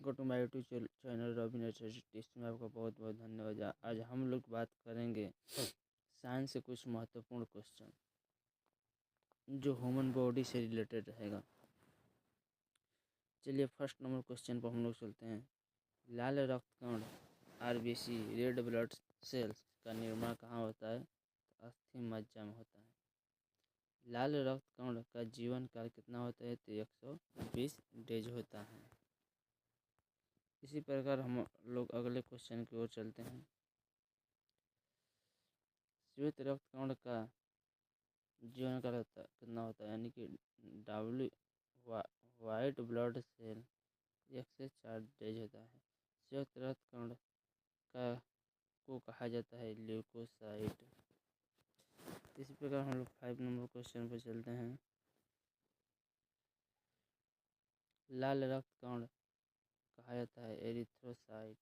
Welcome to my YouTube channel Robin astrology. इसमें आपका बहुत बहुत धन्यवाद। आज हम लोग बात करेंगे साइंस से कुछ महत्वपूर्ण क्वेश्चन जो ह्यूमन बॉडी से रिलेटेड रहेगा। चलिए फर्स्ट नंबर क्वेश्चन पर हम लोग चलते हैं। लाल रक्त कण आरबीसी रेड ब्लड सेल्स का निर्माण कहाँ होता है? तो अस्थि मज्जा में होता है। लाल रक्त कण का जीवन काल कितना होता है? तो 120 डेज होता है। इसी प्रकार हम लोग अगले क्वेश्चन की ओर चलते हैं। श्वेत रक्त कण का जीवन काल कितना होता है? यानी कि डब्ल्यू वाइट ब्लड सेल 1 से 4 डेज होता है। श्वेत रक्त कण का को कहा जाता है ल्यूकोसाइट। इसी प्रकार हम लोग 5 नंबर क्वेश्चन पर चलते हैं। लाल रक्त कण कहा जाता है एरिथ्रोसाइट।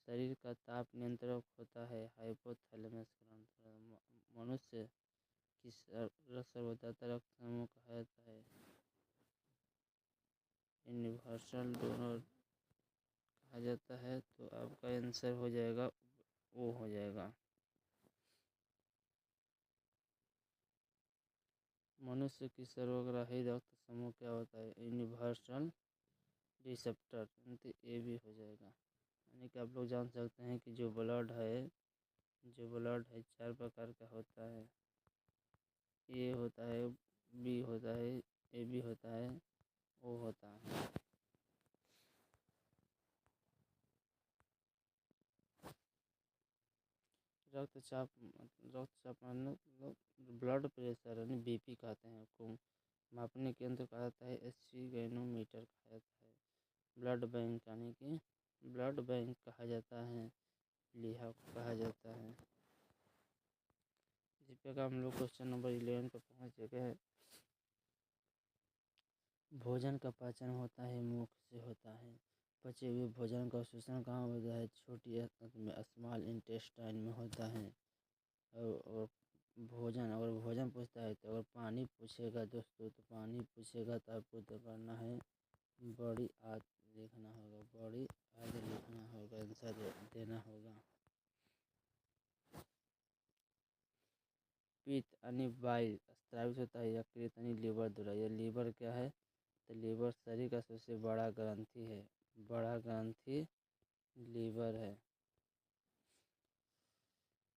शरीर का ताप नियंत्रक होता है हाइपोथैलेमस ग्रंथ। मनुष्य की सर्वोत्तम रक्त समूह कहा जाता है यूनिवर्सल डोनर कहा जाता है। तो आपका आंसर हो जाएगा वो हो जाएगा। मनुष्य की सर्वग्राही रक्त समूह क्या होता है? Universal receptor. ये भी हो जाएगा। यानी कि आप लोग जान सकते हैं कि जो ब्लड है 4 प्रकार का होता है। ए होता है, बी होता है, ए बी होता है, ओ होता है। रक्तचाप मतलब ब्लड प्रेशर यानी बीपी कहते हैं को मापने के यंत्र कहा जाता है एस्फिगेनोमीटर कहा जाता है। ब्लड बैंक यानी कि ब्लड बैंक कहा जाता है प्लीहा कहा जाता है। इसी प्रकार हम लोग क्वेश्चन नंबर 11 पर पहुँच चुके हैं। भोजन का पाचन होता है मुख से होता है। पचे हुए भोजन का शोषण कहाँ होता है? छोटी में स्मॉल इंटेस्टाइन में होता है। और अगर भोजन पूछता है तो अगर पानी पूछेगा दोस्तों तो पानी पूछेगा तो आपको तो करना है बड़ी आद लिखना होगा, बड़ी आद लिखना होगा, आंसर देना होगा। पित्त यानी बाइल स्रावित होता है यकृत यानी लीवर द्वारा। यह लीवर क्या है? तो लीवर शरीर का सबसे बड़ा ग्रंथि है। बड़ा ग्रंथि लीवर है।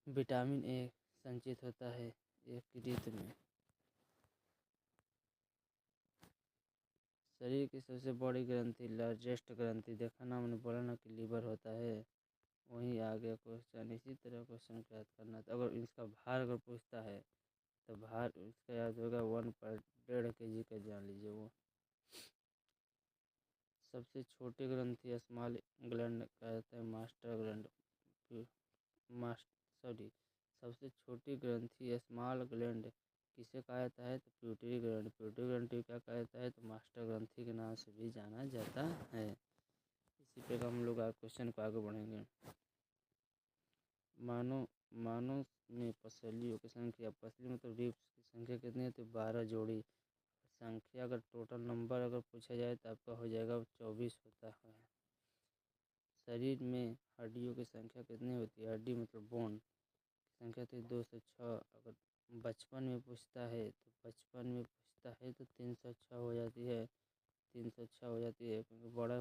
विटामिन ए संचित होता है यकृत में। शरीर की सबसे बड़ी ग्रंथि लार्जेस्ट ग्रंथि देखा ना, मैंने बोला ना कि लीवर होता है। वहीं आ गया क्वेश्चन। इसी तरह क्वेश्चन को याद करना। तो अगर इसका भार अगर पूछता है तो भार इसका याद होगा 1/1.5 kg का, जान लीजिए वो। सबसे छोटे ग्रंथि स्मॉल ग्लैंड कहा जाता है मास्टर ग्लैंड सॉरी सबसे छोटी ग्रंथि स्मॉल ग्लैंड किसे कहा जाता है? तो प्यूटरी ग्लैंड। प्यूटरी ग्लैंड क्या कहा जाता है? तो मास्टर ग्रंथि के नाम से भी जाना जाता है। इसी प्रकार हम लोग क्वेश्चन को आगे बढ़ेंगे। मानव में पसलियों की संख्या, पसली मतलब रिब्स की संख्या कितनी है? तो 12 जोड़ी। संख्या अगर टोटल नंबर अगर पूछा जाए तो आपका हो जाएगा 24 होता है। शरीर में हड्डियों की संख्या कितनी होती है? हड्डी मतलब बोन संख्या तो 2 से 6। अगर बचपन में पूछता है तो 306 हो जाती है। 306 हो जाती है क्योंकि बड़े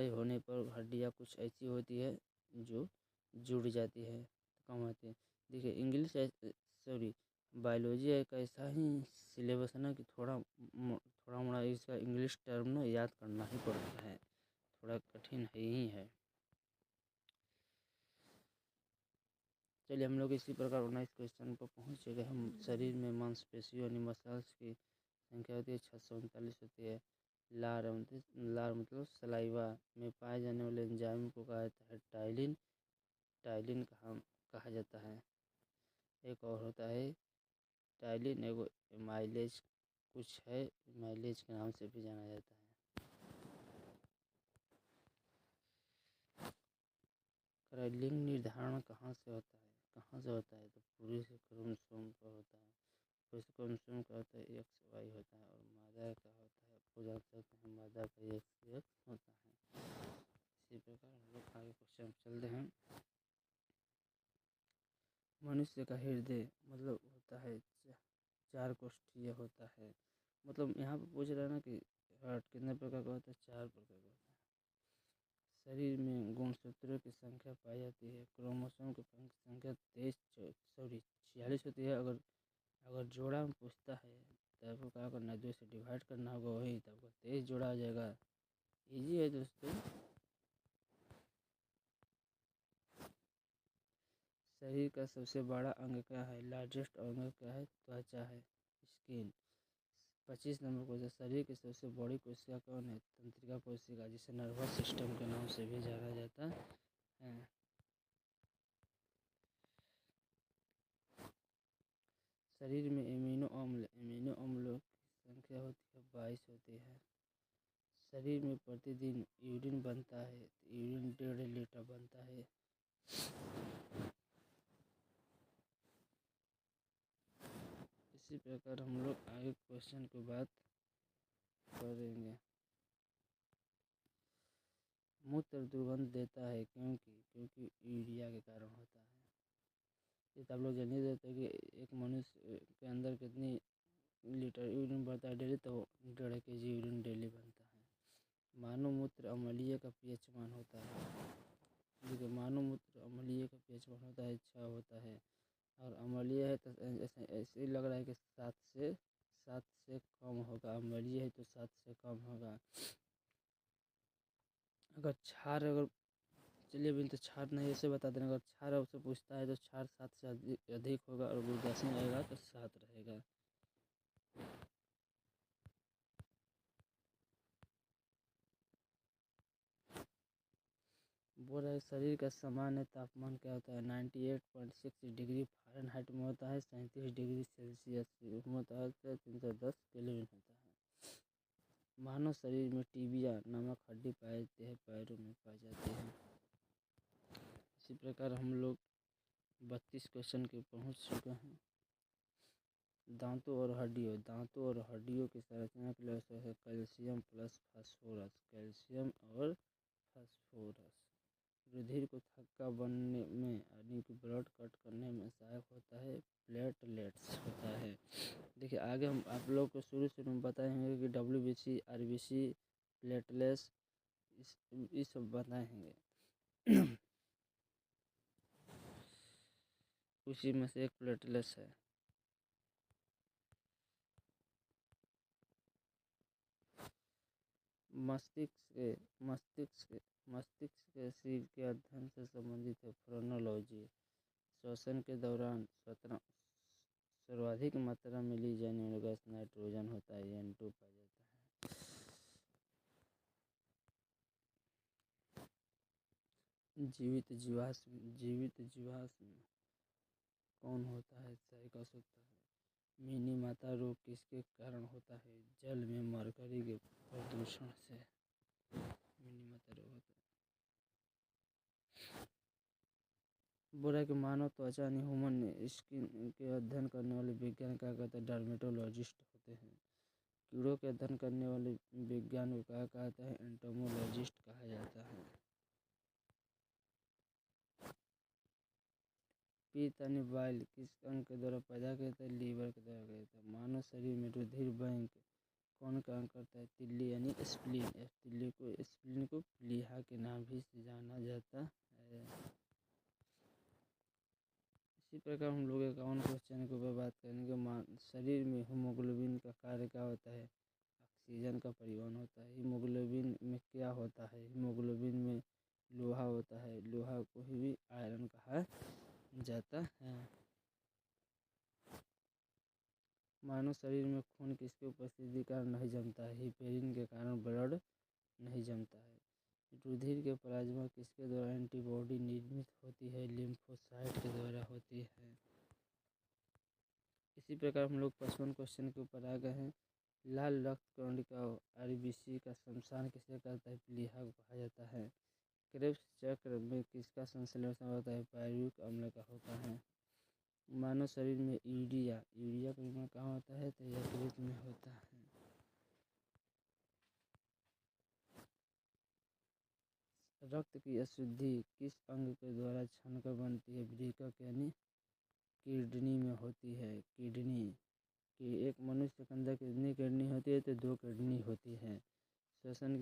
होने पर हड्डियाँ कुछ ऐसी होती है जो जुड़ जाती है तो कम होती है। देखिए इंग्लिश बायोलॉजी एक ऐसा ही सिलेबस है ना कि थोड़ा मोड़ा इसका इंग्लिश टर्म ना याद करना ही पड़ता है, थोड़ा कठिन ही है। चलिए हम लोग इसी प्रकार 19 क्वेश्चन पर पहुँच गए। हम शरीर में मांसपेशियों यानी मसल्स की संख्या होती है 639 होती है। लार मतलब सलाइवा में पाए जाने वाले एंजाइम को कहा जाता है टाइलिन। टाइलिन कहा जाता है। एक और होता है टाइलिन, एगो एमाइलेज कुछ है, एमाइलेज के नाम से भी जाना जाता है। लिंग निर्धारण कहाँ से होता है? तो पुरुष क्रोमोसोम पर होता है। पुरुष क्रोमोसोम का होता है XY होता है और मादा का होता है हो जाता है, कहीं मादा का एक होता है। इसी प्रकार हम लोग आगे क्वेश्चन चलते हैं। मनुष्य का हृदय मतलब होता है 4 कोष्ठीय होता है। मतलब यहाँ पे पूछ रहा है ना कि हार्ट कितने प्रकार का होता है, 4 प्रकार का होता है। शरीर में गुणसूत्रों की संख्या पाई जाती है। क्रोमोसोम की संख्या 46 होती है। अगर जोड़ा में पूछता है तो आपको क्या करना है, 2 से डिवाइड करना होगा, वही तो आपको 23 जोड़ा आ जाएगा। इजी है दोस्तों। शरीर का सबसे बड़ा अंग क्या है, लार्जेस्ट अंग क्या है, त्वचा है, स्किन। 25 नंबर क्वेश्चन, शरीर की सबसे बड़ी कोशिका कौन है, तंत्रिका कोशिका, जिसे नर्वस सिस्टम के नाम से भी जाना जाता है। शरीर में एमिनो अम्लों की संख्या होती है 22 होती है। शरीर में प्रतिदिन यूरिन बनता है तो यूरिन 1.5 लीटर बनता है। इसी प्रकार हम लोग आगे क्वेश्चन की बात करेंगे। मूत्र दुर्गंध देता है क्योंकि यूरिया के कारण होता है। ये तो आप लोग जान ही देते हैं कि एक मनुष्य के अंदर कितनी लीटर यूरिन बनता है डेली, तो 1.5 kg यूरिन डेली बनता है। मानव मूत्र अम्लीय का पीएच मान होता है। देखिए, मानव मूत्र अम्लीय का पीएच मान होता है 6 होता है, और अम्लीय है तो ऐसे लग रहा है कि 7 से कम होगा। अम्लीय है तो 7 से कम होगा। अगर क्षार चलिए अभी तो क्षार नहीं, ऐसे बता देना। अगर क्षार आपसे पूछता है तो क्षार 7 से अधिक होगा, और उदासीन रहेगा तो 7 रहेगा। बोल रहा है शरीर का सामान्य तापमान क्या होता है, 98.6 डिग्री फ़ारेनहाइट में होता है, 37 डिग्री सेल्सियस में होता है, 310 केल्विन होता है। मानव शरीर में टिबिया नामक हड्डी पाई जाती है, पैरों में पाई जाती है। इसी प्रकार हम लोग 32 क्वेश्चन के पहुँच चुके हैं। दांतों और हड्डियों की संरचना के लिए आवश्यक है कैल्शियम प्लस फास्फोरस। कैल्शियम और फास्फोरस रुधिर को थक्का बनने में यानी कि ब्लड कट करने में सहायक होता है। प्लेटलेट्स होता है। देखिए, आगे हम आप लोग को शुरू में बताएंगे कि WBC, RBC, प्लेटलेट्स इस सब बताएंगे। उसी में से एक प्लेटलेट्स है। मस्तिष्क के शरीर के अध्ययन से संबंधित है फ्रोनोलॉजी। श्वसन के दौरान सर्वाधिक मात्रा में ली जाने वाली गैस नाइट्रोजन होता है, N2 पाया जाता है। जीवित जीवाश्म कौन होता है, साइकस होता है। मिनी माता रोग किसके कारण होता है, जल में मरकरी के प्रदूषण से मिनी माता रोग होता है। बोला कि मानव त्वचा यानी ह्यूमन स्किन के अध्ययन करने वाले विज्ञान क्या कहते हैं, डर्मेटोलॉजिस्ट होते हैं। कीड़ों के अध्ययन करने वाले विज्ञान को क्या कहता है, एंटोमोलॉजिस्ट कहा जाता है। पित्त यानी बाइल किस अंग के द्वारा पैदा किया जाता है, लीवर के द्वारा किया जाता है। मानव शरीर में रुधिर बैंक कौन काम करता है, तिल्ली यानी स्प्लीन। स्प्लीन को प्लीहा के नाम भी से जाना जाता है। इसी प्रकार हम लोग 51 क्वेश्चन के ऊपर बात करेंगे। शरीर में हीमोग्लोबिन का कार्य क्या होता है, ऑक्सीजन का परिवहन होता है। हीमोग्लोबिन में क्या होता है, हीमोग्लोबिन में लोहा होता है। लोहा को ही आयरन कहा जाता है। मानव शरीर में खून किसकी उपस्थिति के कारण नहीं जमता है, हिपेरिन के कारण ब्लड नहीं जमता है। रुधिर के प्लाज्मा किसके द्वारा एंटीबॉडी निर्मित होती है, लिम्फोसाइट के द्वारा होती है। इसी प्रकार हम लोग 55 क्वेश्चन के ऊपर आ गए हैं। लाल रक्त कणिका RBC का श्मशान किसे कहता है, प्लीहा को कहा जाता है। क्रेब्स चक्र में किसका संश्लेषण होता है, पायरुविक अम्ल का होता है। मानव शरीर में यूरिया का निर्माण कहाँ होता है, तो यकृत में होता है। रक्त की अशुद्धि किस अंग के द्वारा छनकर बनती है? वृक्क यानी किडनी में होती है। किडनी कि एक मनुष्य के अंदर कितनी किडनी होती है? तो 2 किडनी होती है। श्वसन